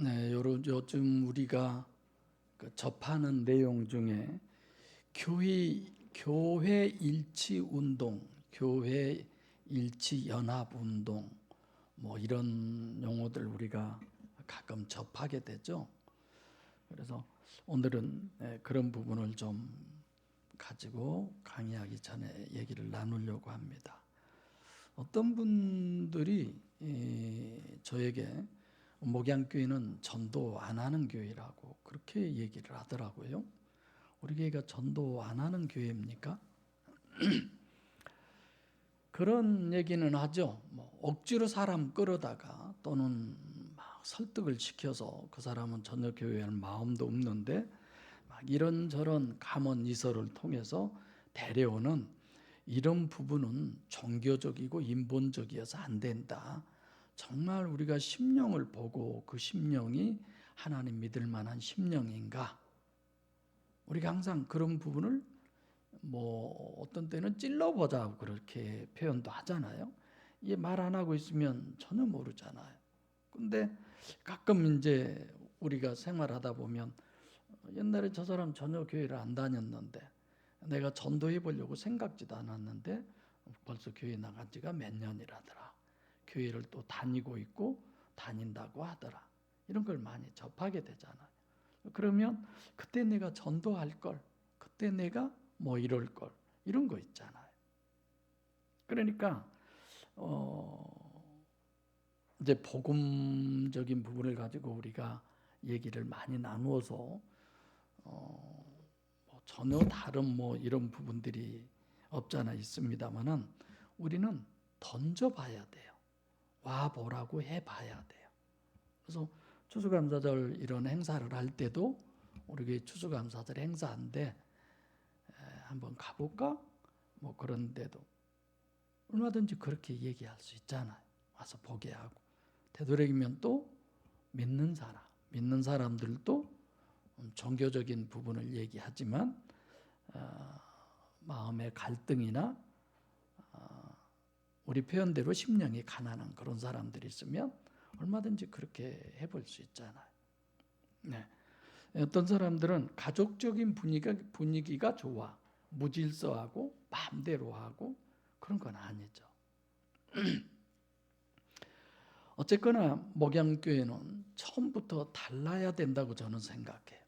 네, 요즘 우리가 접하는 내용 중에 교회 일치 운동, 교회 일치 연합 운동, 뭐 이런 용어들 우리가 가끔 접하게 되죠. 그래서 오늘은 그런 부분을 좀 가지고 강의하기 전에 얘기를 나누려고 합니다. 어떤 분들이 저에게 목양교회는 전도 안 하는 교회라고 그렇게 얘기를 하더라고요. 우리 교회가 전도 안 하는 교회입니까? 그런 얘기는 하죠. 뭐 억지로 사람 끌어다가 또는 막 설득을 시켜서 그 사람은 전혀 교회에 할 마음도 없는데 막 이런저런 감언 이설을 통해서 데려오는 이런 부분은 종교적이고 인본적이어서 안 된다. 정말 우리가 심령을 보고 그 심령이 하나님 믿을 만한 심령인가? 우리가 항상 그런 부분을 뭐 어떤 때는 찔러보자 그렇게 표현도 하잖아요. 이게 말 안 하고 있으면 전혀 모르잖아요. 근데 가끔 이제 우리가 생활하다 보면 옛날에 저 사람 전혀 교회를 안 다녔는데 내가 전도해 보려고 생각지도 않았는데 벌써 교회 나간 지가 몇 년이라더라. 교회를 또 다니고 있고 다닌다고 하더라. 이런 걸 많이 접하게 되잖아요. 그러면 그때 내가 전도할 걸, 그때 내가 뭐 이럴 걸, 이런 거 있잖아요. 그러니까 이제 복음적인 부분을 가지고 우리가 얘기를 많이 나누어서 뭐 전혀 다른 뭐 이런 부분들이 없잖아 있습니다만은 우리는 던져봐야 돼요. 와 보라고 해봐야 돼요. 그래서 추수감사절 이런 행사를 할 때도 우리 교회 추수감사절 행사인데 한번 가볼까? 뭐 그런데도 얼마든지 그렇게 얘기할 수 있잖아요. 와서 보게 하고 되도록이면 또 믿는 사람들도 종교적인 부분을 얘기하지만 마음의 갈등이나 우리 표현대로 심령이 가난한 그런 사람들이 있으면 얼마든지 그렇게 해볼 수 있잖아요. 네. 어떤 사람들은 가족적인 분위기가 좋아. 무질서하고 마음대로 하고 그런 건 아니죠. 어쨌거나 목양교회는 처음부터 달라야 된다고 저는 생각해요.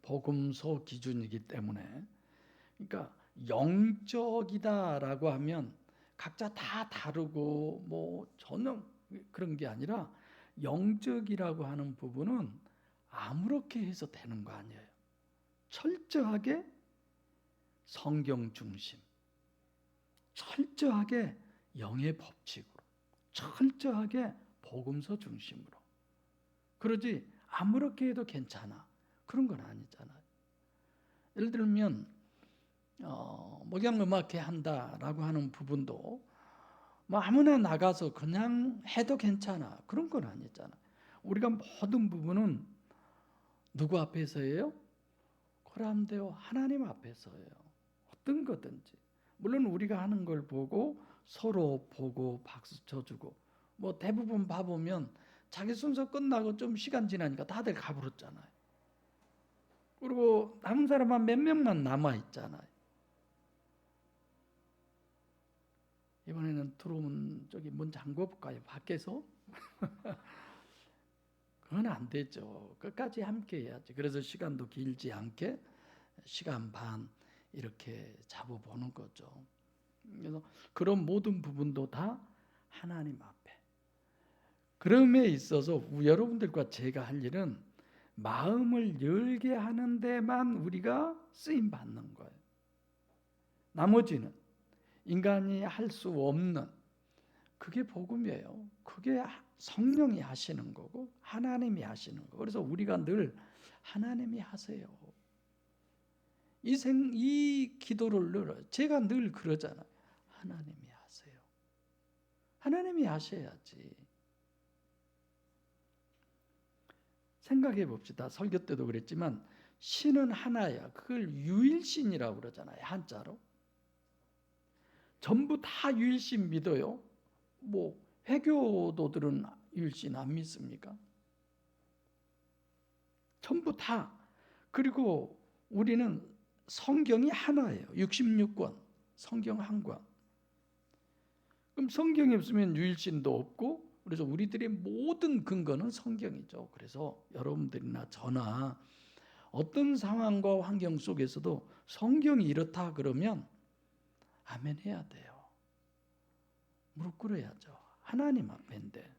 복음서 기준이기 때문에. 그러니까 영적이다라고 하면 각자 다 다르고 뭐 전혀 그런 게 아니라 영적이라고 하는 부분은 아무렇게 해서 되는 거 아니에요. 철저하게 성경 중심, 철저하게 영의 법칙으로, 철저하게 복음서 중심으로. 그러지 아무렇게 해도 괜찮아. 그런 건 아니잖아요. 예를 들면 목양음악회 한다라고 하는 부분도 뭐 아무나 나가서 그냥 해도 괜찮아. 그런 건 아니잖아. 우리가 모든 부분은 누구 앞에서예요? 그람대요 하나님 앞에서예요. 어떤 거든지. 물론 우리가 하는 걸 보고 서로 보고 박수 쳐주고 뭐 대부분 봐보면 자기 순서 끝나고 좀 시간 지나니까 다들 가버렸잖아요. 그리고 남은 사람만 몇 명만 남아 있잖아요. 이번에는 들어오면 저기 문 잠궈 볼까요? 밖에서? 그건 안 되죠. 끝까지 함께 해야지. 그래서 시간도 길지 않게 시간 반 이렇게 잡아보는 거죠. 그래서 그런 모든 부분도 다 하나님 앞에. 그럼에 있어서 여러분들과 제가 할 일은 마음을 열게 하는 데만 우리가 쓰임 받는 거예요. 나머지는 인간이 할 수 없는 그게 복음이에요. 그게 성령이 하시는 거고 하나님이 하시는 거. 그래서 우리가 늘 하나님이 하세요. 이 기도를 제가 늘 그러잖아요. 하나님이 하세요. 하나님이 하셔야지. 생각해 봅시다. 설교 때도 그랬지만 신은 하나야. 그걸 유일신이라고 그러잖아요. 한자로. 전부 다 유일신 믿어요. 뭐 회교도들은 유일신 안 믿습니까? 전부 다. 그리고 우리는 성경이 하나예요. 66권, 성경 한 권. 그럼 성경이 없으면 유일신도 없고, 그래서 우리들의 모든 근거는 성경이죠. 그래서 여러분들이나 저나 어떤 상황과 환경 속에서도 성경이 이렇다 그러면 아멘 해야 돼요. 무릎 꿇어야죠. 하나님 앞인데.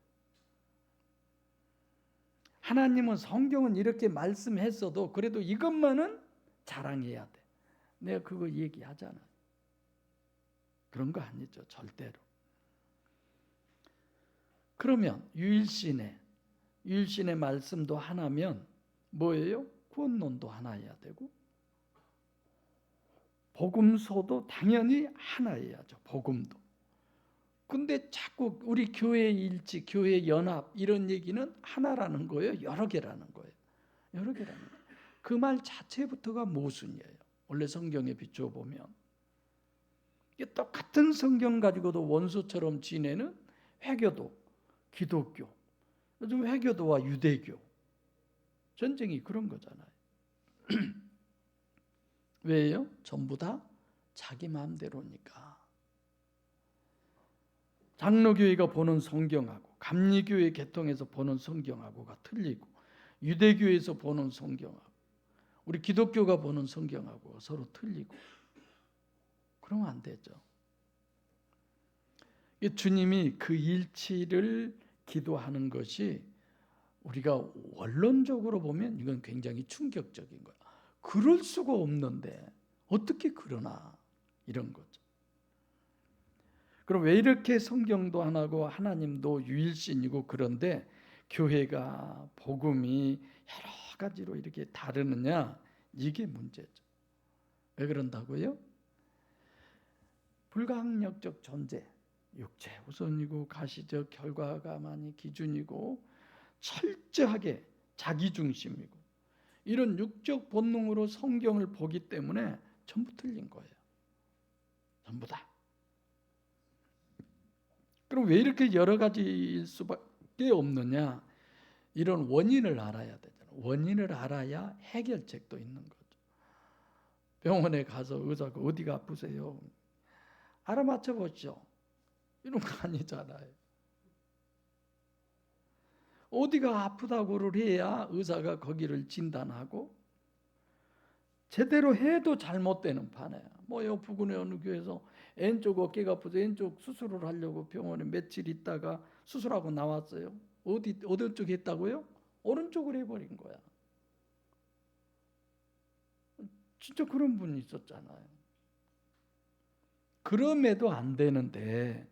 하나님은 성경은 이렇게 말씀했어도 그래도 이것만은 자랑해야 돼. 내가 그거 얘기하잖아. 그런 거 아니죠. 절대로. 그러면 유일신의 말씀도 하나면 뭐예요? 구원론도 하나여야 되고, 복음서도 당연히 하나여야죠. 복음도. 근데 자꾸 우리 교회 일치, 교회 연합 이런 얘기는 하나라는 거예요? 여러 개라는 거예요? 여러 개라는 거예요. 그 말 자체부터가 모순이에요. 원래 성경에 비추어 보면 똑같은 성경 가지고도 원수처럼 지내는 회교도, 기독교, 요즘 회교도와 유대교 전쟁이 그런 거잖아요. 왜요? 전부 다 자기 마음대로니까. 장로교회가 보는 성경하고 감리교회 개통에서 보는 성경하고가 틀리고, 유대교에서 보는 성경하고 우리 기독교가 보는 성경하고 서로 틀리고, 그러면 안 되죠. 주님이 그 일치를 기도하는 것이 우리가 원론적으로 보면 이건 굉장히 충격적인 거예요. 그럴 수가 없는데 어떻게 그러나, 이런 거죠. 그럼 왜 이렇게 성경도 하나고 하나님도 유일신이고 그런데 교회가, 복음이 여러 가지로 이렇게 다르느냐, 이게 문제죠. 왜 그런다고요? 불가항력적 존재, 육체 우선이고 가시적 결과가만이 기준이고 철저하게 자기중심이고, 이런 육적 본능으로 성경을 보기 때문에 전부 틀린 거예요. 전부 다. 그럼 왜 이렇게 여러 가지일 수밖에 없느냐? 이런 원인을 알아야 되잖아요. 원인을 알아야 해결책도 있는 거죠. 병원에 가서 의사가 어디가 아프세요? 알아맞혀 보죠. 이런 거 아니잖아요. 어디가 아프다고를 해야 의사가 거기를 진단하고, 제대로 해도 잘못되는 판이에요. 요 부근의 어느 교회에서 왼쪽 어깨가 아파서 왼쪽 수술을 하려고 병원에 며칠 있다가 수술하고 나왔어요. 어느 쪽 했다고요? 오른쪽을 해버린 거야. 진짜 그런 분이 있었잖아요. 그럼에도 안 되는데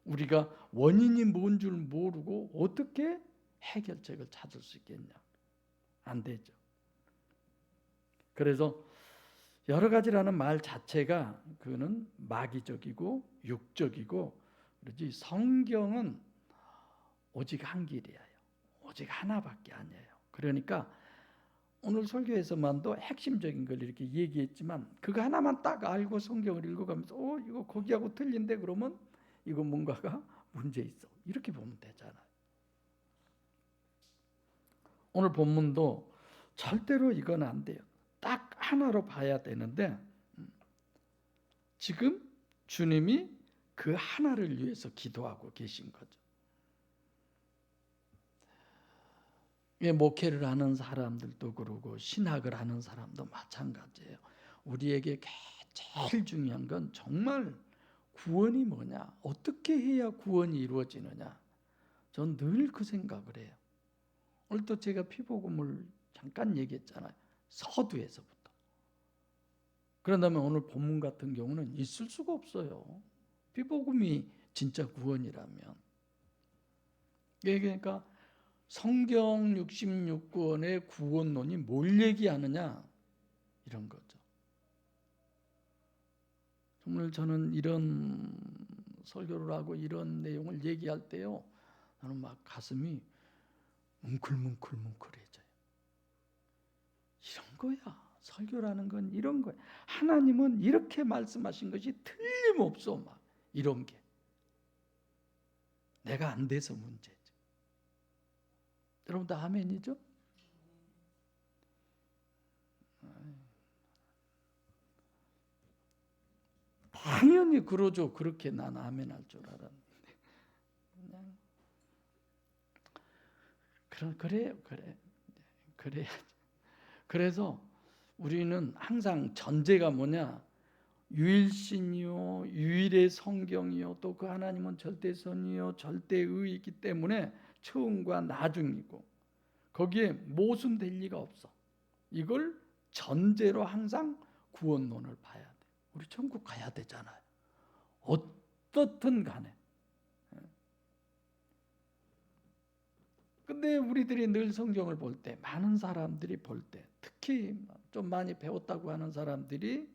우리가 원인이 뭔 줄 모르고 어떻게 해결책을 찾을 수 있겠냐? 안 되죠. 그래서 여러 가지라는 말 자체가 그는 마귀적이고 육적이고, 그러지 성경은 오직 한 길이에요. 오직 하나밖에 아니에요. 그러니까 오늘 설교에서만도 핵심적인 걸 이렇게 얘기했지만 그거 하나만 딱 알고 성경을 읽어가면서 이거 거기하고 틀린데 그러면 이거 뭔가가 문제 있어, 이렇게 보면 되잖아요. 오늘 본문도 절대로 이건 안 돼요. 딱 하나로 봐야 되는데 지금 주님이 그 하나를 위해서 기도하고 계신 거죠. 목회를 하는 사람들도 그러고 신학을 하는 사람도 마찬가지예요. 우리에게 제일 중요한 건 정말 구원이 뭐냐, 어떻게 해야 구원이 이루어지느냐. 전 늘 그 생각을 해요. 오늘 또 제가 피복음을 잠깐 얘기했잖아요. 서두에서부터. 그런다면 오늘 본문 같은 경우는 있을 수가 없어요. 피복음이 진짜 구원이라면. 그러니까 성경 66권의 구원론이 뭘 얘기하느냐, 이런 거죠. 정말 저는 이런 설교를 하고 이런 내용을 얘기할 때요, 저는 막 가슴이 뭉클뭉클해져요. 이런 거야. 설교라는 건 이런 거야. 하나님은 이렇게 말씀하신 것이 틀림없어. 막 이런 게 내가 안 돼서 문제지. 여러분 다 아멘이죠? 당연히 그러죠. 그렇게 난 아멘할 줄 알았는데 그냥 그래요. 그래야죠. 그래서 우리는 항상 전제가 뭐냐? 유일신이요, 유일의 성경이요, 또 그 하나님은 절대선이요, 절대의이기 때문에 처음과 나중이고 거기에 모순될 리가 없어. 이걸 전제로 항상 구원론을 봐야 돼. 우리 천국 가야 되잖아요. 어떻든 간에. 근데 우리들이 늘 성경을 볼 때, 많은 사람들이 볼 때, 특히 좀 많이 배웠다고 하는 사람들이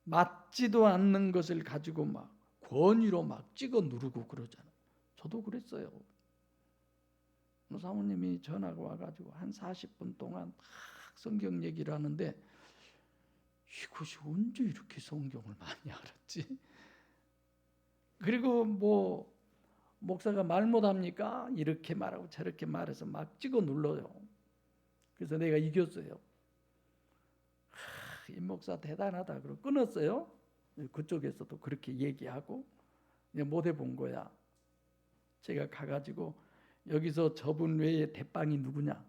맞지도 않는 것을 가지고 막 권위로 막 찍어 누르고 그러잖아요. 저도 그랬어요. 사모님이 전화가 와가지고 한 40분 동안 막 성경 얘기를 하는데 이것이 언제 이렇게 성경을 많이 알았지? 그리고 뭐 목사가 말 못합니까? 이렇게 말하고 저렇게 말해서 막 찍어 눌러요. 그래서 내가 이겼어요. 이 목사 대단하다 그러고 끊었어요. 그쪽에서도 그렇게 얘기하고 못 해본 거야. 제가 가가지고 여기서 저분 외에 대빵이 누구냐?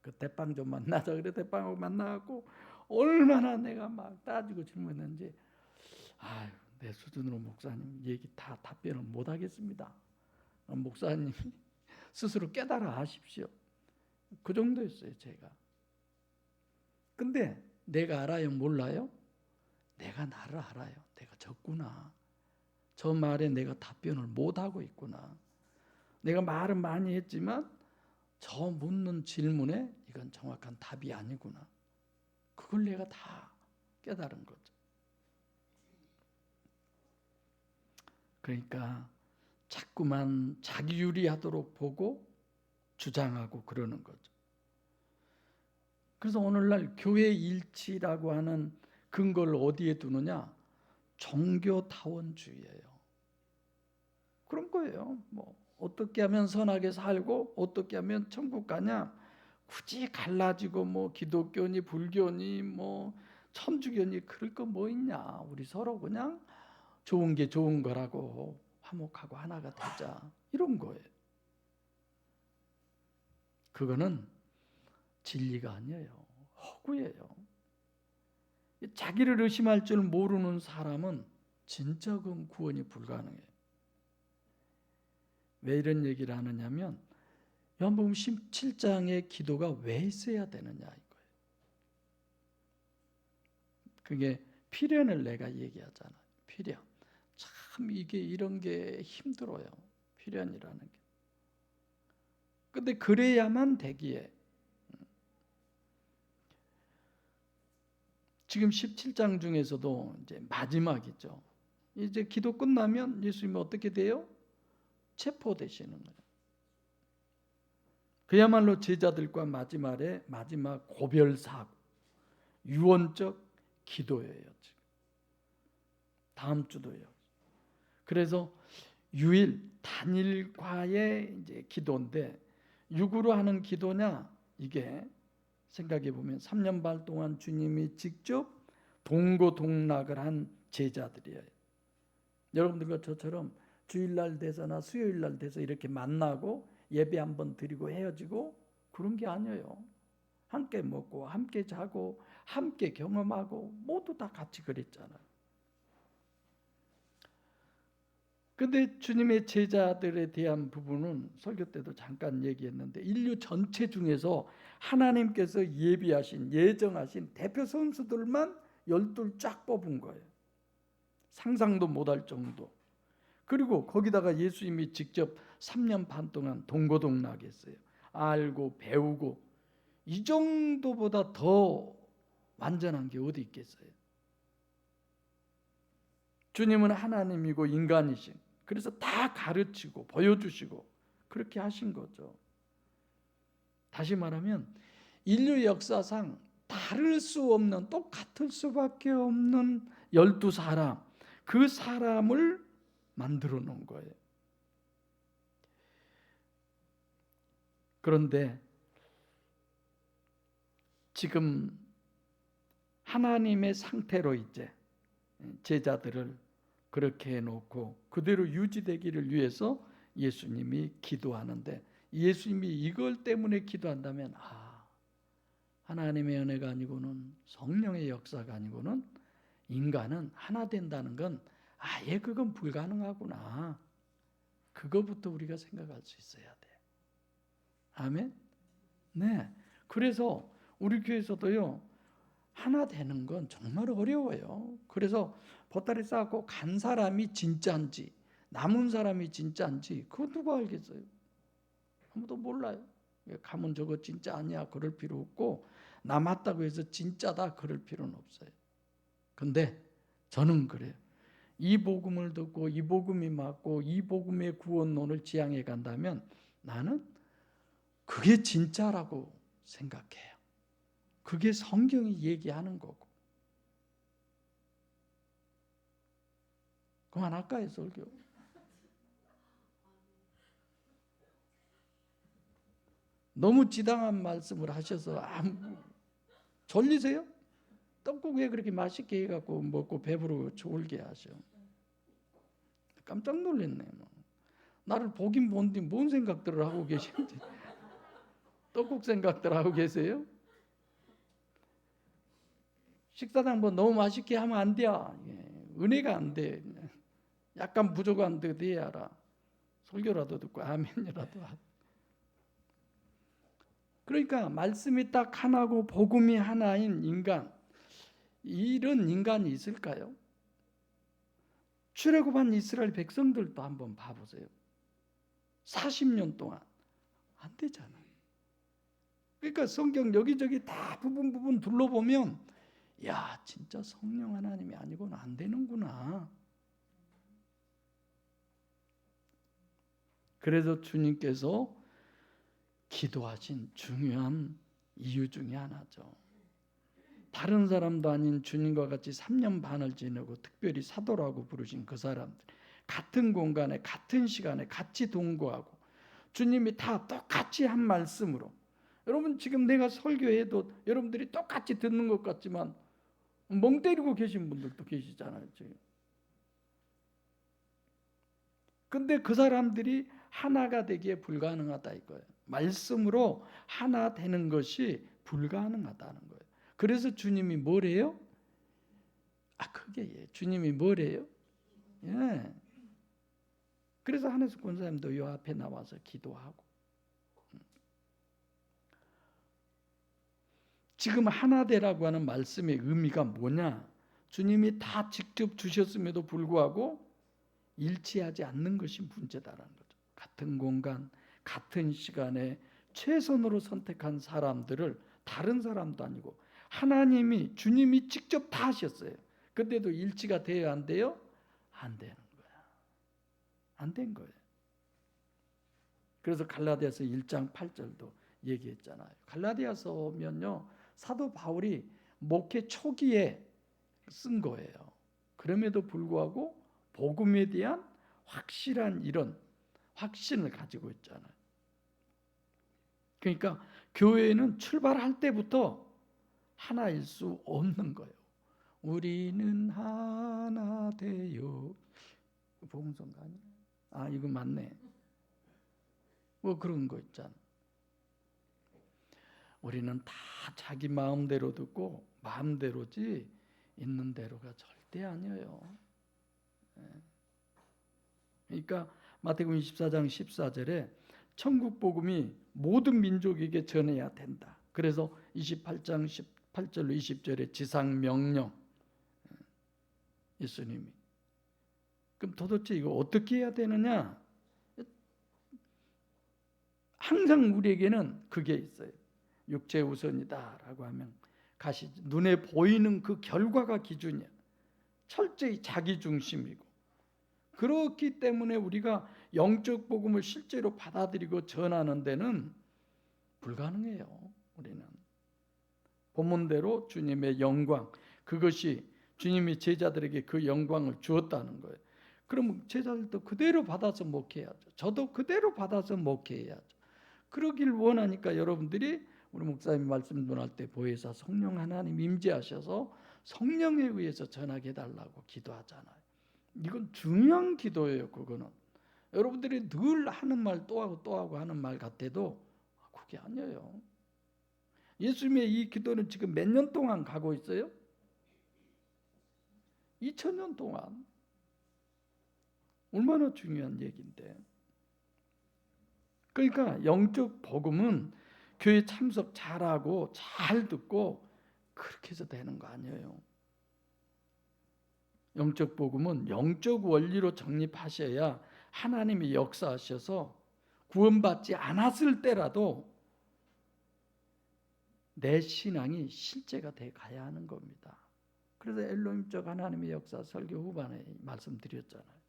그 대빵 좀 만나자. 그래 대빵하고 만나고 얼마나 내가 막 따지고 질문했는지 아유 내 수준으로 목사님 얘기 다 답변을 못 하겠습니다. 목사님이 스스로 깨달아 하십시오. 그 정도였어요 제가. 근데 내가 알아요 몰라요? 내가 나를 알아요. 내가 졌구나. 저 말에 내가 답변을 못하고 있구나. 내가 말은 많이 했지만 저 묻는 질문에 이건 정확한 답이 아니구나. 그걸 내가 다 깨달은 거죠. 그러니까 자꾸만 자기 유리하도록 보고 주장하고 그러는 거죠. 그래서 오늘날 교회 일치라고 하는 근거를 어디에 두느냐? 종교타원주의예요. 그런 거예요. 뭐 어떻게 하면 선하게 살고 어떻게 하면 천국 가냐? 굳이 갈라지고 뭐 기독교니 불교니 뭐 천주교니 그럴 거 뭐 있냐? 우리 서로 그냥 좋은 게 좋은 거라고 화목하고 하나가 되자 이런 거예요. 그거는 진리가 아니에요. 허구예요. 자기를 의심할 줄 모르는 사람은 진짜 그 구원이 불가능해요. 왜 이런 얘기를 하느냐면 요한복음 17장의 기도가 왜 있어야 되느냐 이거예요. 그게 필연을 내가 얘기하잖아요. 필연. 참 이게 이런 게 힘들어요. 필연이라는 게. 근데 그래야만 되기에 지금 17장 중에서도 이제 마지막이죠. 이제 기도 끝나면 예수님이 어떻게 돼요? 체포되시는 거예요. 그야말로 제자들과 마지막 고별사고, 유언적 기도예요. 지금. 다음 주도요. 그래서 유일 단일과의 이제 기도인데 육으로 하는 기도냐? 이게 생각해 보면 3년 반 동안 주님이 직접 동고동락을 한 제자들이에요. 여러분들과 저처럼 주일날 돼서나 수요일날 돼서 이렇게 만나고 예배 한번 드리고 헤어지고 그런 게 아니에요. 함께 먹고 함께 자고 함께 경험하고 모두 다 같이 그랬잖아요. 근데 주님의 제자들에 대한 부분은 설교 때도 잠깐 얘기했는데 인류 전체 중에서 하나님께서 예정하신 대표 선수들만 12를 쫙 뽑은 거예요. 상상도 못할 정도. 그리고 거기다가 예수님이 직접 3년 반 동안 동고동락했어요. 알고 배우고 이 정도보다 더 완전한 게 어디 있겠어요? 주님은 하나님이고 인간이신 그래서 다 가르치고 보여주시고 그렇게 하신 거죠. 다시 말하면 인류 역사상 다를 수 없는 똑같을 수밖에 없는 12사람 그 사람을 만들어 놓은 거예요. 그런데 지금 하나님의 상태로 이제 제자들을 그렇게 해놓고 그대로 유지되기를 위해서 예수님이 기도하는데, 예수님이 이걸 때문에 기도한다면 하나님의 은혜가 아니고는, 성령의 역사가 아니고는 인간은 하나 된다는 건 아예 그건 불가능하구나, 그거부터 우리가 생각할 수 있어야 돼. 아멘. 네. 그래서 우리 교회에서도요, 하나 되는 건 정말 어려워요. 그래서 보따리 싸고 간 사람이 진짜인지 남은 사람이 진짜인지 그거 누가 알겠어요? 아무도 몰라요. 가면 저거 진짜 아니야 그럴 필요 없고, 남았다고 해서 진짜다 그럴 필요는 없어요. 근데 저는 그래요. 이 복음을 듣고 이 복음이 맞고 이 복음의 구원론을 지향해 간다면 나는 그게 진짜라고 생각해요. 그게 성경이 얘기하는 거고. 그만할까요, 설교? 너무 지당한 말씀을 하셔서 졸리세요? 떡국 왜 그렇게 맛있게 해갖고 먹고 배부르고 졸게 하셔? 깜짝 놀랐네. 나를 보긴 본디 뭔 생각들을 하고 계신지. 떡국 생각들 하고 계세요? 식사당 뭐 너무 맛있게 하면 안 돼. 은혜가 안 돼. 약간 부족한 데 돼야 알아. 설교라도 듣고 아멘이라도 하고. 그러니까 말씀이 딱 하나고 복음이 하나인 인간, 이런 인간이 있을까요? 출애굽한 이스라엘 백성들도 한번 봐보세요. 40년 동안 안 되잖아요. 그러니까 성경 여기저기 다 부분 둘러보면 야, 진짜 성령 하나님이 아니고는 안 되는구나. 그래서 주님께서 기도하신 중요한 이유 중에 하나죠. 다른 사람도 아닌 주님과 같이 3년 반을 지내고 특별히 사도라고 부르신 그 사람들, 같은 공간에 같은 시간에 같이 동거하고 주님이 다 똑같이 한 말씀으로, 여러분 지금 내가 설교해도 여러분들이 똑같이 듣는 것 같지만 멍 때리고 계신 분들도 계시잖아요. 지금. 근데 그 사람들이 하나가 되기에 불가능하다 이거예요. 말씀으로 하나 되는 것이 불가능하다는 거예요. 그래서 주님이 뭐래요? 그게 주님이 뭐래요? 예. 그래서 한혜숙 권사님도 요 앞에 나와서 기도하고. 지금 하나 되라고 하는 말씀의 의미가 뭐냐? 주님이 다 직접 주셨음에도 불구하고 일치하지 않는 것이 문제다라는 거죠. 같은 공간, 같은 시간에 최선으로 선택한 사람들을, 다른 사람도 아니고 하나님이, 주님이 직접 다 하셨어요. 근데도 일치가 돼요, 안 돼요? 안 되는 거야. 안 된 거예요. 그래서 갈라디아서 1장 8절도 얘기했잖아요. 갈라디아서면요, 사도 바울이 목회 초기에 쓴 거예요. 그럼에도 불구하고 복음에 대한 확실한 이런 확신을 가지고 있잖아요. 그러니까 교회는 출발할 때부터 하나일 수 없는 거예요. 우리는 하나 되요. 복음성가 아니야? 이거 맞네. 뭐 그런 거 있잖아. 우리는 다 자기 마음대로 듣고 마음대로지 있는 대로가 절대 아니에요. 그러니까 마태복음 24장 14절에 천국 복음이 모든 민족에게 전해야 된다. 그래서 28장 18절로 20절에 지상 명령, 예수님이. 그럼 도대체 이거 어떻게 해야 되느냐? 항상 우리에게는 그게 있어요. 육체 우선이다라고 하면 눈에 보이는 그 결과가 기준이야. 철저히 자기 중심이고. 그렇기 때문에 우리가 영적 복음을 실제로 받아들이고 전하는 데는 불가능해요. 우리는 본문대로 주님의 영광, 그것이 주님이 제자들에게 그 영광을 주었다는 거예요. 그럼 제자들도 그대로 받아서 목회해야죠. 저도 그대로 받아서 목회해야죠. 그러길 원하니까 여러분들이 우리 목사님 말씀 전할 때 보혜사 성령 하나님 임재하셔서 성령에 의해서 전하게 해달라고 기도하잖아요. 이건 중요한 기도예요. 그거는 여러분들이 늘 하는 말 또 하고 또 하고 하는 말 같아도 그게 아니에요. 예수님의 이 기도는 지금 몇 년 동안 가고 있어요? 2000년 동안. 얼마나 중요한 얘기인데. 그러니까 영적 복음은 교회 참석 잘하고 잘 듣고 그렇게 해서 되는 거 아니에요. 영적 복음은 영적 원리로 정립하셔야 하나님이 역사하셔서 구원받지 않았을 때라도 내 신앙이 실제가 돼 가야 하는 겁니다. 그래서 엘로힘적 하나님의 역사 설교 후반에 말씀드렸잖아요.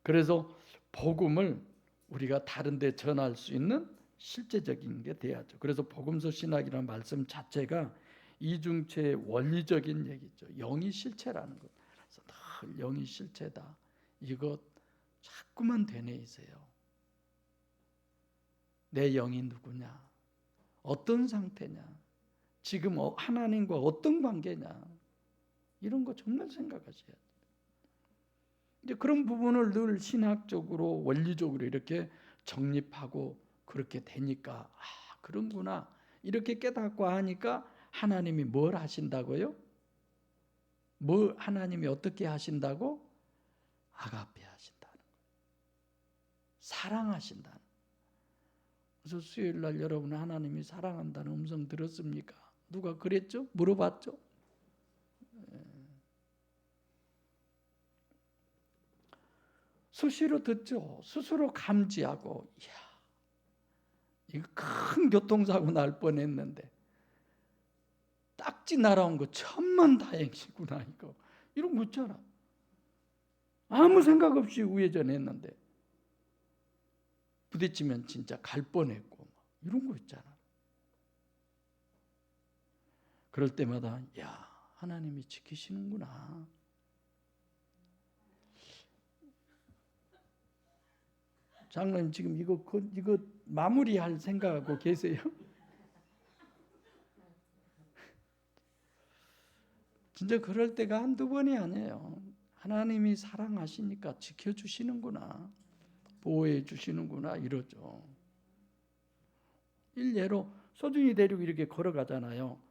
그래서 복음을 우리가 다른 데 전할 수 있는 실제적인 게 돼야죠. 그래서 복음서 신학이라는 말씀 자체가 이중체의 원리적인 얘기죠. 영이 실체라는 것. 그래서 늘 영이 실체다. 이것 자꾸만 되뇌이세요. 내 영이 누구냐? 어떤 상태냐? 지금 하나님과 어떤 관계냐? 이런 거 정말 생각하셔야 돼요. 이제 그런 부분을 늘 신학적으로 원리적으로 이렇게 정립하고 그렇게 되니까 그런구나 이렇게 깨닫고 하니까 하나님이 뭘 하신다고요? 뭘 하나님이 어떻게 하신다고? 아가페 하신다는 거예요. 사랑하신다는 거예요. 그래서 수요일 날 여러분 하나님이 사랑한다는 음성 들었습니까? 누가 그랬죠? 물어봤죠? 수시로 듣죠. 스스로 감지하고 이야, 이거 큰 교통사고 날 뻔했는데 딱지 날아온 거 천만다행이구나 이거. 이런 거 있잖아. 아무 생각 없이 우회전했는데 부딪히면 진짜 갈 뻔했고 이런 거 있잖아. 그럴 때마다 야, 하나님이 지키시는구나. 장로님 지금 이거 마무리할 생각하고 계세요? 진짜 그럴 때가 한두 번이 아니에요. 하나님이 사랑하시니까 지켜주시는구나, 보호해 주시는구나 이러죠. 일례로 소중히 데리고 이렇게 걸어가잖아요.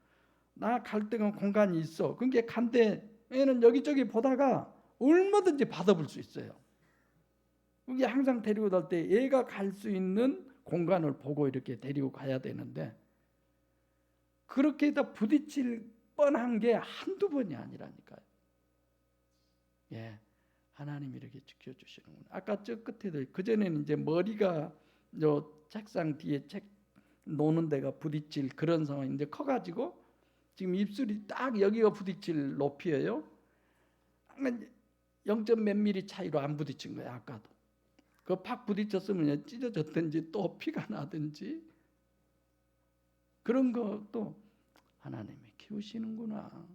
나 갈 데가 공간이 있어. 그게 간 데에는 여기저기 보다가 얼마든지 받아볼 수 있어요. 그게 항상 데리고 갈 때 얘가 갈 수 있는 공간을 보고 이렇게 데리고 가야 되는데 그렇게 다 부딪힐 뻔한 게 한두 번이 아니라니까요. 예, 하나님이 이렇게 지켜주시는구나. 아까 저 끝에도 그전에는 이제 머리가 요 책상 뒤에 책 놓는 데가 부딪힐 그런 상황이 이제 커가지고 지금 입술이 딱 여기가 부딪힐 높이에요. 0. 몇 미리 차이로 안 부딪힌 거예요. 아까도. 그 팍 부딪혔으면 찢어졌든지 또 피가 나든지 그런 것도 하나님이 키우시는구나.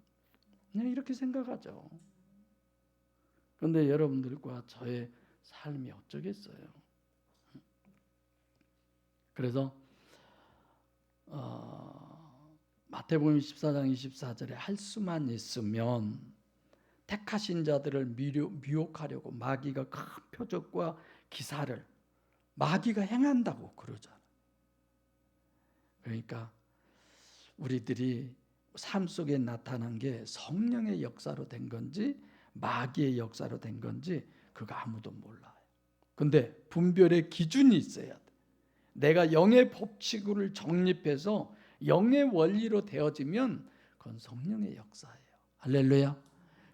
그냥 이렇게 생각하죠. 그런데 여러분들과 저의 삶이 어쩌겠어요. 그래서 마태복음 14장 24절에 할 수만 있으면 택하신 자들을 미혹하려고 마귀가 큰 표적과 기사를 마귀가 행한다고 그러잖아요. 그러니까 우리들이 삶 속에 나타난 게 성령의 역사로 된 건지 마귀의 역사로 된 건지 그거 아무도 몰라요. 근데 분별의 기준이 있어야 돼. 내가 영의 법칙을 정립해서 영의 원리로 되어지면 그건 성령의 역사예요. 할렐루야.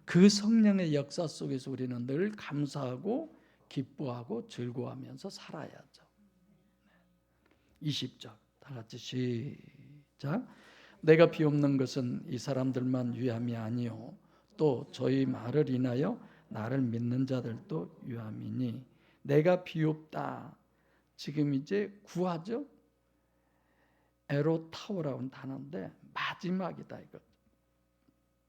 그 성령의 역사 속에서 우리는 늘 감사하고 기뻐하고 즐거워하면서 살아야죠. 20절 다 같이 시작. 내가 비옵는 것은 이 사람들만 위함이 아니요 또 저희 말을 인하여 나를 믿는 자들도 위함이니 내가 비옵다. 지금 이제 구하죠. 에로타오라는 단어인데 마지막이다 이거.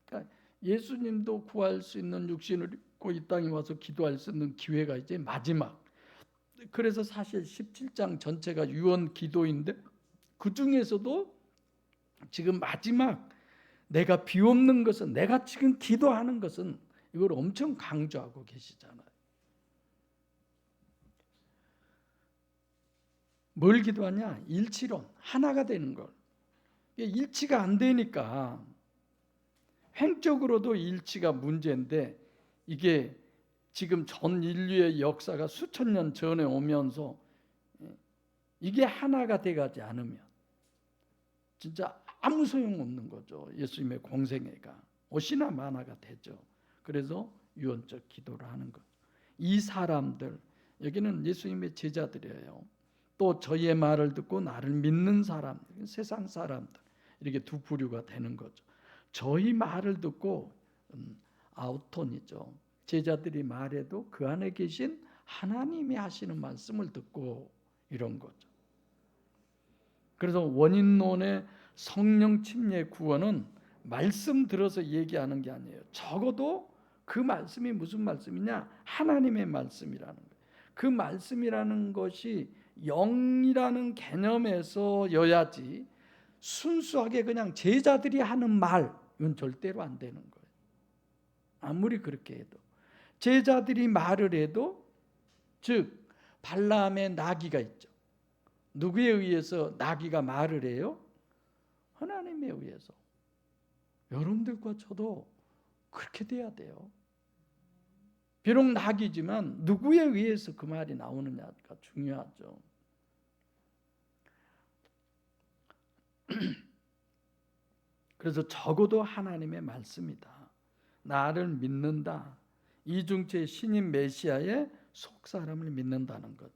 그러니까 예수님도 구할 수 있는 육신을 입고 이 땅에 와서 기도할 수 있는 기회가 이제 마지막. 그래서 사실 17장 전체가 유언 기도인데 그 중에서도 지금 마지막 내가 비옵는 것은, 내가 지금 기도하는 것은, 이걸 엄청 강조하고 계시잖아요. 뭘 기도하냐? 일치론, 하나가 되는 걸. 일치가 안 되니까 횡적으로도 일치가 문제인데, 이게 지금 전 인류의 역사가 수천 년 전에 오면서 이게 하나가 돼가지 않으면 진짜 아무 소용없는 거죠. 예수님의 공생애가 옷이나 만화가 되죠. 그래서 유언적 기도를 하는 거죠. 이 사람들, 여기는 예수님의 제자들이에요. 또 저희의 말을 듣고 나를 믿는 사람들, 세상 사람들, 이렇게 두 부류가 되는 거죠. 저희 말을 듣고 아우톤이죠. 제자들이 말해도 그 안에 계신 하나님이 하시는 말씀을 듣고, 이런 거죠. 그래서 원인론의 성령 침례 구원은 말씀 들어서 얘기하는 게 아니에요. 적어도 그 말씀이 무슨 말씀이냐? 하나님의 말씀이라는 거예요. 그 말씀이라는 것이 영이라는 개념에서여야지 순수하게 그냥 제자들이 하는 말은 절대로 안 되는 거예요. 아무리 그렇게 해도. 제자들이 말을 해도, 즉 발람의 나귀가 있죠. 누구에 의해서 나귀가 말을 해요? 하나님에 의해서. 여러분들과 저도 그렇게 돼야 돼요. 비록 나귀지만 누구에 의해서 그 말이 나오느냐가 중요하죠. 그래서 적어도 하나님의 말씀이다. 나를 믿는다. 이중체 신인 메시아의 속사람을 믿는다는 거죠.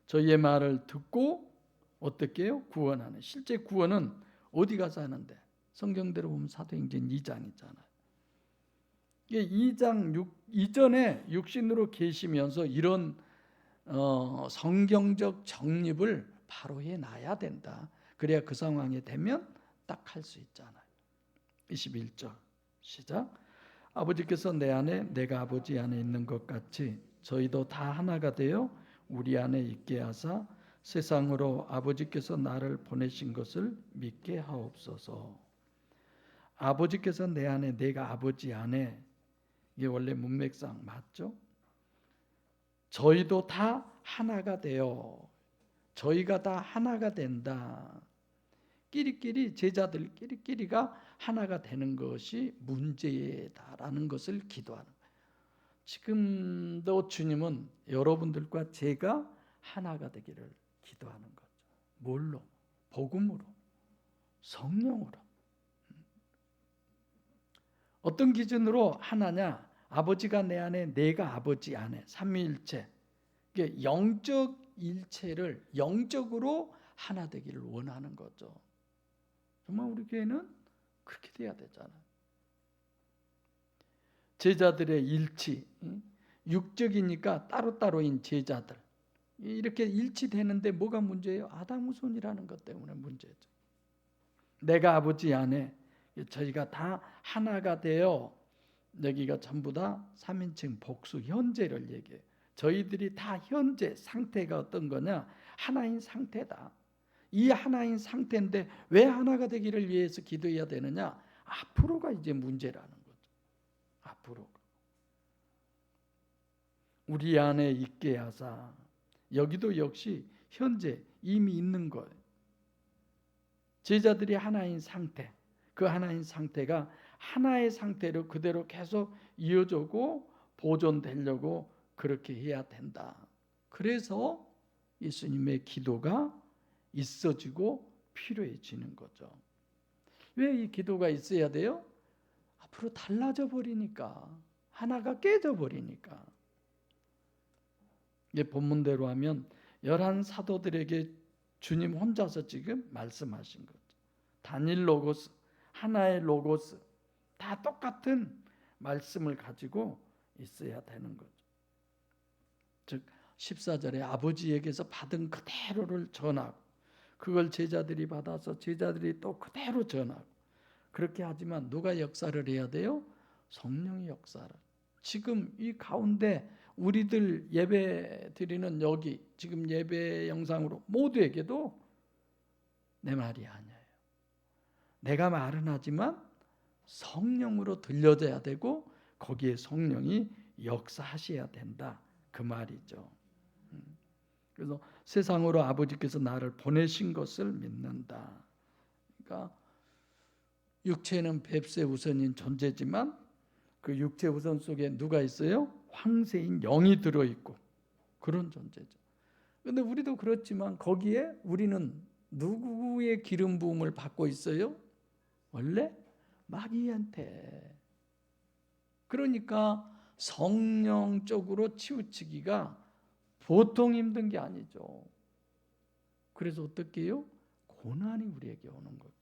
저희의 말을 듣고 어떻게 해요? 구원하는. 실제 구원은 어디 가서 하는데? 성경대로 보면 사도행전 2장이잖아요. 2장 이전에 육신으로 계시면서 이런 성경적 정립을 바로 해놔야 된다. 그래야 그 상황이 되면 딱 할 수 있잖아요. 21절 시작. 아버지께서 내 안에 내가 아버지 안에 있는 것 같이 저희도 다 하나가 되어 우리 안에 있게 하사 세상으로 아버지께서 나를 보내신 것을 믿게 하옵소서. 아버지께서 내 안에 내가 아버지 안에, 이게 원래 문맥상 맞죠? 저희도 다 하나가 되어, 저희가 다 하나가 된다. 끼리끼리, 제자들 끼리끼리가 하나가 되는 것이 문제다라는 것을 기도하는 거예요. 지금도 주님은 여러분들과 제가 하나가 되기를 기도하는 거죠. 뭘로? 복음으로, 성령으로. 어떤 기준으로 하나냐? 아버지가 내 안에, 내가 아버지 안에, 삼위일체. 이게 영적 일체를 영적으로 하나 되기를 원하는 거죠. 정말 우리 교회는 그렇게 돼야 되잖아요. 제자들의 일치, 육적이니까 따로따로인 제자들, 이렇게 일치되는데 뭐가 문제예요? 아담 후손이라는 것 때문에 문제죠. 내가 아버지 안에, 저희가 다 하나가 되어, 여기가 전부 다 3인칭 복수 현재를 얘기해요. 저희들이 다 현재 상태가 어떤 거냐? 하나인 상태다. 이 하나인 상태인데 왜 하나가 되기를 위해서 기도해야 되느냐? 앞으로가 이제 문제라는 거죠. 앞으로가. 우리 안에 있게 하사. 여기도 역시 현재 이미 있는 거예요. 제자들이 하나인 상태, 그 하나인 상태가 하나의 상태로 그대로 계속 이어지고 보존되려고 그렇게 해야 된다. 그래서 예수님의 기도가 있어지고 필요해지는 거죠. 왜 이 기도가 있어야 돼요? 앞으로 달라져 버리니까, 하나가 깨져 버리니까. 이게 본문대로 하면 11 사도들에게 주님 혼자서 지금 말씀하신 거죠. 단일 로고스, 하나의 로고스, 다 똑같은 말씀을 가지고 있어야 되는 거죠. 즉 14절에 아버지에게서 받은 그대로를 전하고, 그걸 제자들이 받아서 제자들이 또 그대로 전하고, 그렇게 하지만 누가 역사를 해야 돼요? 성령이 역사를. 지금 이 가운데 우리들 예배 드리는 여기 지금 예배 영상으로 모두에게도 내 말이 아니에요. 내가 말은 하지만 성령으로 들려져야 되고 거기에 성령이 역사하셔야 된다, 그 말이죠. 그래서 세상으로 아버지께서 나를 보내신 것을 믿는다. 그러니까 육체는 뱁새 우선인 존재지만 그 육체 우선 속에 누가 있어요? 황새인 영이 들어있고 그런 존재죠. 그런데 우리도 그렇지만 거기에 우리는 누구의 기름 부음을 받고 있어요? 원래 마귀한테. 그러니까 성령적으로 치우치기가 보통 힘든 게 아니죠. 그래서 어떻게 해요? 고난이 우리에게 오는 거죠.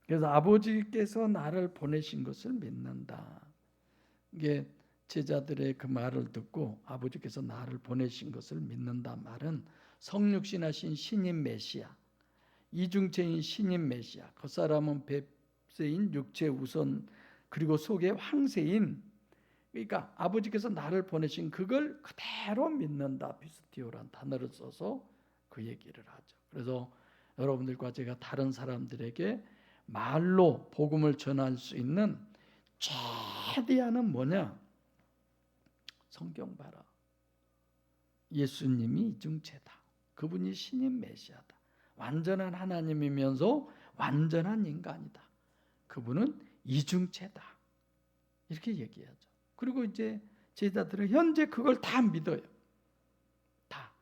그래서 아버지께서 나를 보내신 것을 믿는다. 이게 제자들의 그 말을 듣고 아버지께서 나를 보내신 것을 믿는다 말은 성육신하신 신인 메시아, 이중체인 신인 메시아, 그 사람은 뱁새인 육체 우선 그리고 속에 황새인, 그러니까 아버지께서 나를 보내신 그걸 그대로 믿는다, 피스티오란 단어를 써서 그 얘기를 하죠. 그래서 여러분들과 제가 다른 사람들에게 말로 복음을 전할 수 있는 최대한은 뭐냐? 성경 봐라. 예수님이 이중체다. 그분이 신인 메시아다. 완전한 하나님이면서 완전한 인간이다. 그분은 이중체다. 이렇게 얘기하죠. 그리고 이제 제자들은 현재 그걸 다 믿어요. 다.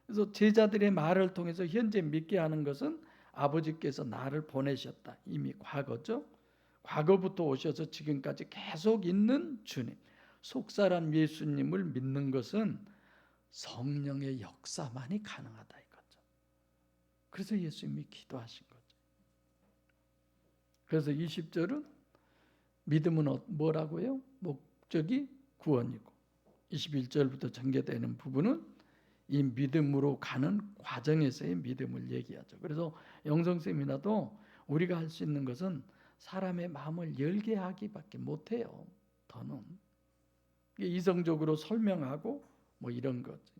그래서 제자들의 말을 통해서 현재 믿게 하는 것은 아버지께서 나를 보내셨다. 이미 과거죠. 과거부터 오셔서 지금까지 계속 있는 주님, 속사람 예수님을 믿는 것은 성령의 역사만이 가능하다 이거죠. 그래서 예수님이 기도하신 거죠. 그래서 20절은 믿음은 뭐라고요? 목적이 구원이고 21절부터 전개되는 부분은 이 믿음으로 가는 과정에서의 믿음을 얘기하죠. 그래서 영성세미나도 우리가 할 수 있는 것은 사람의 마음을 열게 하기밖에 못해요. 더는 이성적으로 설명하고 뭐 이런 거지.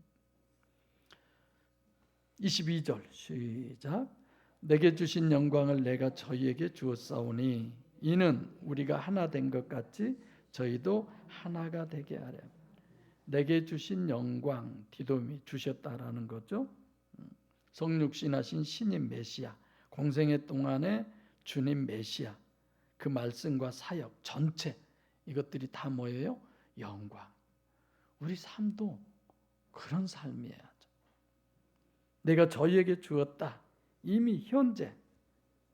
22절 시작. 내게 주신 영광을 내가 저희에게 주었사오니 이는 우리가 하나 된 것 같이 저희도 하나가 되게 하려. 내게 주신 영광, 디돔이 주셨다라는 거죠. 성육신하신 신인 메시아, 공생애 동안에 주님 메시아, 그 말씀과 사역 전체 이것들이 다 뭐예요? 영광. 우리 삶도 그런 삶이에요. 내가 저희에게 주었다. 이미 현재,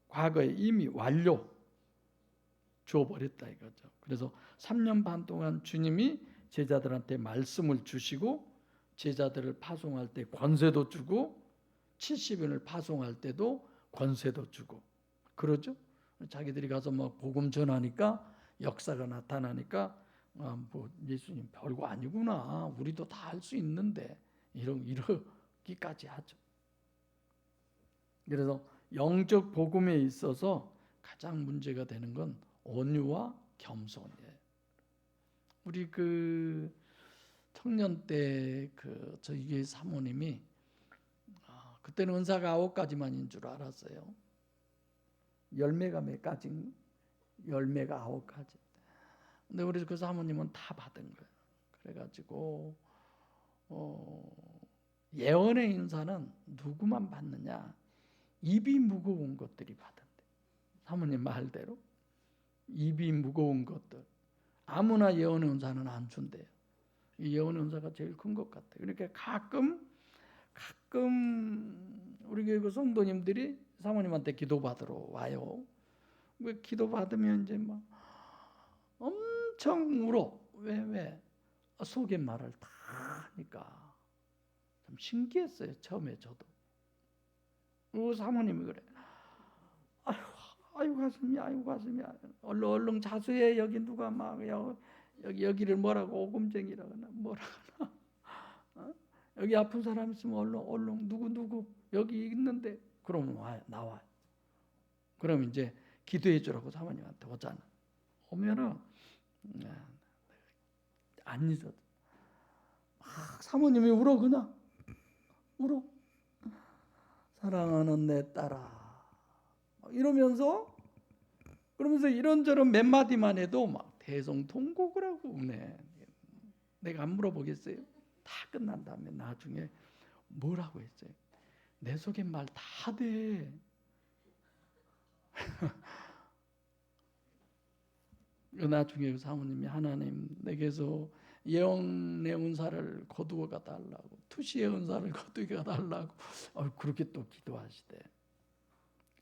과거에 이미 완료 주어버렸다 이거죠. 그래서 3년 반 동안 주님이 제자들한테 말씀을 주시고 제자들을 파송할 때 권세도 주고 70인을 파송할 때도 권세도 주고 그러죠. 자기들이 가서 막 복음 전하니까 역사가 나타나니까 뭐 예수님 별거 아니구나. 우리도 다 할 수 있는데 이러기까지 하죠. 그래서 영적 복음에 있어서 가장 문제가 되는 건 온유와 겸손이에요. 우리 그 청년 때 그 저희 교회 사모님이 그때는 은사가 9가지만인 줄 알았어요. 열매가 몇 가지? 열매가 9가지. 근데 우리 그 사모님은 다 받은 거예요. 그래가지고 예언의 인사는 누구만 받느냐? 입이 무거운 것들이 받은대. 사모님 말대로 입이 무거운 것들. 아무나 예언의 은사는 안 준대요. 이 예언의 은사가 제일 큰 것 같아요. 그러니까 가끔 우리 교회 그 성도님들이 사모님한테 기도받으러 와요. 기도받으면 이제 막 엄청 울어. 왜? 속의 말을 다 하니까 좀 신기했어요. 처음에 저도. 그 사모님이 그래. 아이고 가슴이. 얼른 자수해. 여기 누가 막 여기를 뭐라고 오금쟁이라거나 뭐라거나. 여기 아픈 사람 있으면 얼른 누구 여기 있는데 그러면 나와요. 그럼 이제 기도해 주라고 사모님한테 오잖아. 오면은 안 잊어. 막 사모님이 울어 그냥 울어. 사랑하는 내 딸아. 이러면서 그러면서 이런저런 몇 마디만 해도 막 대성통곡을 하고 우네. 내가 안 물어보겠어요? 다 끝난 다음에 나중에 뭐라고 했어요? 내 속에 말 다 돼. 나중에 사모님이 하나님 내게서 예언의 은사를 거두어가 달라고, 투시의 은사를 거두어가 달라고 그렇게 또 기도하시대.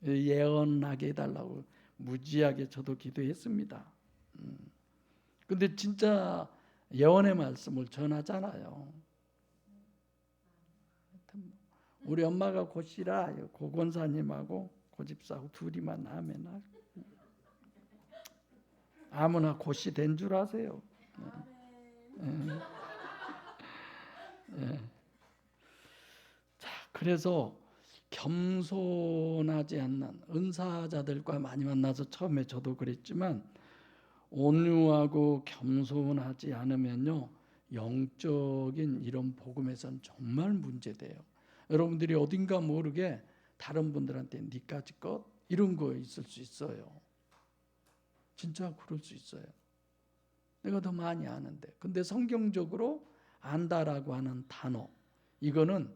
예언하게 해달라고 무지하게 저도 기도했습니다. 근데 진짜 예언의 말씀을 전하잖아요. 우리 엄마가 고시라 고건사님하고 고집사하고 둘이만 하면 아무나 고시 된 줄 아세요. 자, 그래서 겸손하지 않는 은사자들과 많이 만나서 처음에 저도 그랬지만 온유하고 겸손하지 않으면요 영적인 이런 복음에선 정말 문제돼요. 여러분들이 어딘가 모르게 다른 분들한테 니까지 것 이런 거 있을 수 있어요. 진짜 그럴 수 있어요. 내가 더 많이 아는데. 근데 성경적으로 안다라고 하는 단어 이거는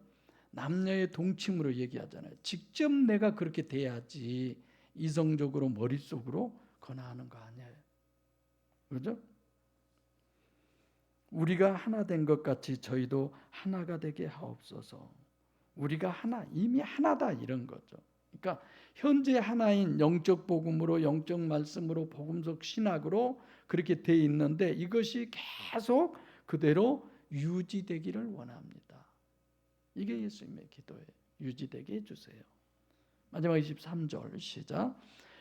남녀의 동침으로 얘기하잖아요. 직접 내가 그렇게 돼야지 이성적으로 머릿속으로 권하는 거 아니에요. 그렇죠? 우리가 하나 된 것 같이 저희도 하나가 되게 하옵소서. 우리가 하나, 이미 하나다 이런 거죠. 그러니까 현재 하나인 영적 복음으로 영적 말씀으로 복음적 신학으로 그렇게 돼 있는데 이것이 계속 그대로 유지되기를 원합니다. 이게 예수님의 기도예요. 유지되게 해주세요. 마지막 23절 시작.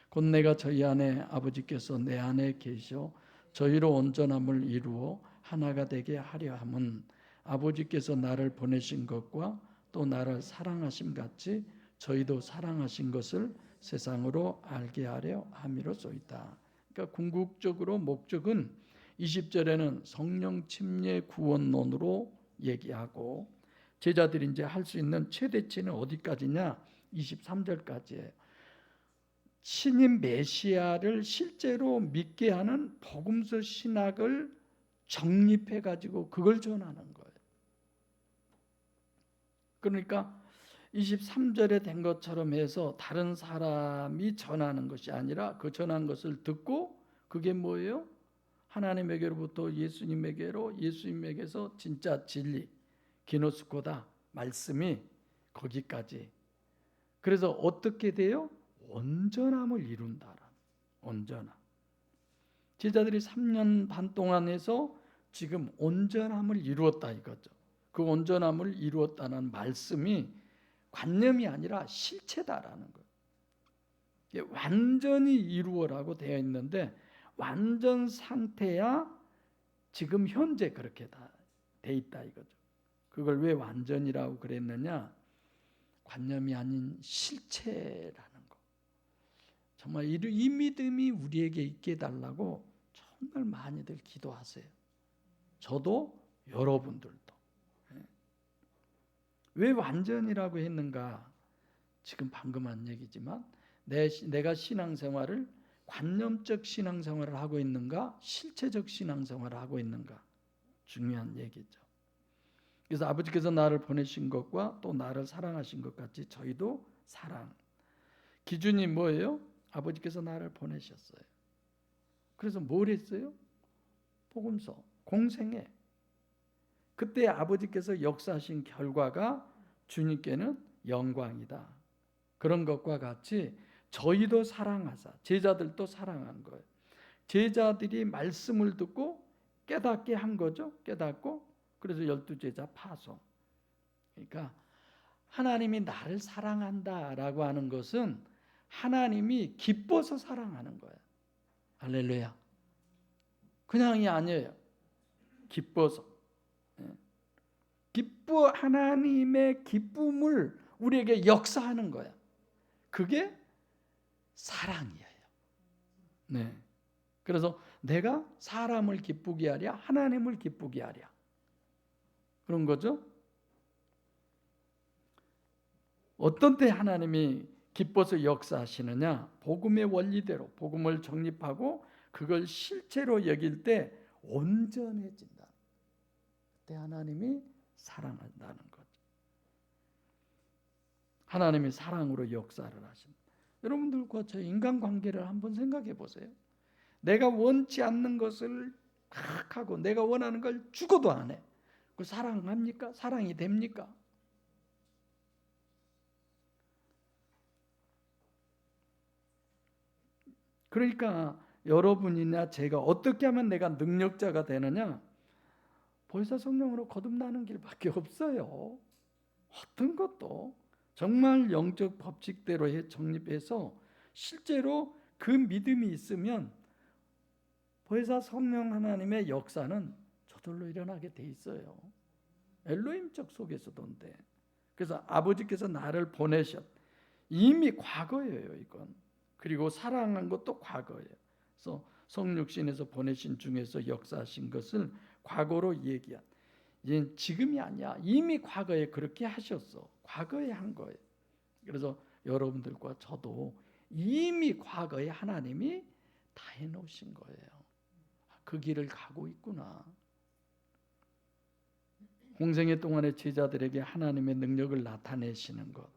곧 내가 저희 안에 아버지께서 내 안에 계셔 저희로 온전함을 이루어 하나가 되게 하려 함은 아버지께서 나를 보내신 것과 또 나를 사랑하심 같이 저희도 사랑하신 것을 세상으로 알게 하려 함이로소이다. 그러니까 궁극적으로 목적은 20절에는 성령 침례 구원론으로 얘기하고 제자들이 이제 할 수 있는 최대치는 어디까지냐? 23절까지예요. 신인 메시아를 실제로 믿게 하는 복음서 신학을 정립해 가지고 그걸 전하는 거예요. 그러니까 23절에 된 것처럼 해서 다른 사람이 전하는 것이 아니라 그 전한 것을 듣고 그게 뭐예요? 하나님에게로부터 예수님에게로 예수님에게서 진짜 진리 기노스코다 말씀이 거기까지. 그래서 어떻게 돼요? 온전함을 이룬다라. 온전함. 제자들이 3년 반 동안 해서 지금 온전함을 이루었다 이거죠. 그 온전함을 이루었다는 말씀이 관념이 아니라 실체다라는 거예요. 완전히 이루어라고 되어 있는데 완전 상태야 지금 현재 그렇게 다 돼 있다 이거죠. 그걸 왜 완전이라고 그랬느냐? 관념이 아닌 실체라는 거. 정말 이 믿음이 우리에게 있게 해달라고 정말 많이들 기도하세요. 저도 여러분들도. 왜 완전이라고 했는가? 지금 방금 한 얘기지만 내가 신앙생활을 관념적 신앙생활을 하고 있는가? 실체적 신앙생활을 하고 있는가? 중요한 얘기죠. 그래서 아버지께서 나를 보내신 것과 또 나를 사랑하신 것 같이 저희도 사랑. 기준이 뭐예요? 아버지께서 나를 보내셨어요. 그래서 뭘 했어요? 복음서, 공생애. 그때 아버지께서 역사하신 결과가 주님께는 영광이다. 그런 것과 같이 저희도 사랑하사 제자들도 사랑한 거예요. 제자들이 말씀을 듣고 깨닫게 한 거죠. 깨닫고 그래서 12제자 파송. 그러니까 하나님이 나를 사랑한다라고 하는 것은 하나님이 기뻐서 사랑하는 거예요. 할렐루야. 그냥이 아니에요. 기뻐서. 하나님의 기쁨을 우리에게 역사하는 거야. 그게 사랑이에요. 네. 그래서 내가 사람을 기쁘게 하랴, 하나님을 기쁘게 하랴. 그런 거죠. 어떤 때 하나님이 기뻐서 역사하시느냐? 복음의 원리대로 복음을 정립하고 그걸 실체로 여길 때 온전해진다. 그때 하나님이 사랑한다는 거죠. 하나님이 사랑으로 역사를 하신다. 여러분들과 저 인간관계를 한번 생각해 보세요. 내가 원치 않는 것을 막 하고 내가 원하는 걸 죽어도 안 해. 그 사랑합니까? 사랑이 됩니까? 그러니까 여러분이나 제가 어떻게 하면 내가 능력자가 되느냐? 보혜사 성령으로 거듭나는 길밖에 없어요. 어떤 것도 정말 영적 법칙대로 정립해서 실제로 그 믿음이 있으면 보혜사 성령 하나님의 역사는 저절로 일어나게 돼 있어요. 엘로힘적 속에서도인데. 그래서 아버지께서 나를 보내셨. 이미 과거예요, 이건. 그리고 사랑한 것도 과거예요. 그래서 성육신에서 보내신 중에서 역사하신 것을 과거로 얘기한. 이제 지금이 아니야. 이미 과거에 그렇게 하셨어. 과거에 한 거예요. 그래서 여러분들과 저도 이미 과거에 하나님이 다 해놓으신 거예요. 그 길을 가고 있구나. 공생애 동안의 제자들에게 하나님의 능력을 나타내시는 것.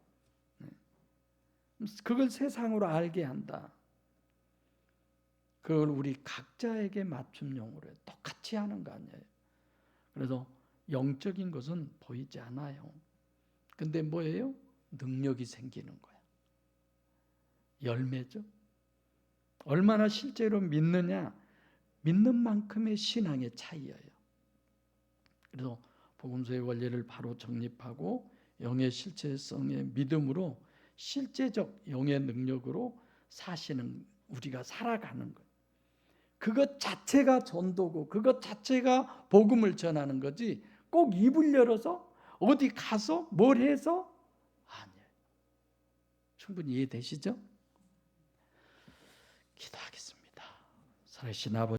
그걸 세상으로 알게 한다. 그걸 우리 각자에게 맞춤용으로 똑같이 하는 거 아니에요. 그래서 영적인 것은 보이지 않아요. 근데 뭐예요? 능력이 생기는 거야. 열매죠. 얼마나 실제로 믿느냐, 믿는 만큼의 신앙의 차이예요. 그래서 복음서의 원리를 바로 정립하고 영의 실체성의 믿음으로 실제적 영의 능력으로 사시는 우리가 살아가는 거예요. 그것 자체가 전도고 그것 자체가 복음을 전하는 거지 꼭 입을 열어서 어디 가서 뭘 해서 아니에요. 충분히 이해되시죠? 기도하겠습니다. 살아계신 아버지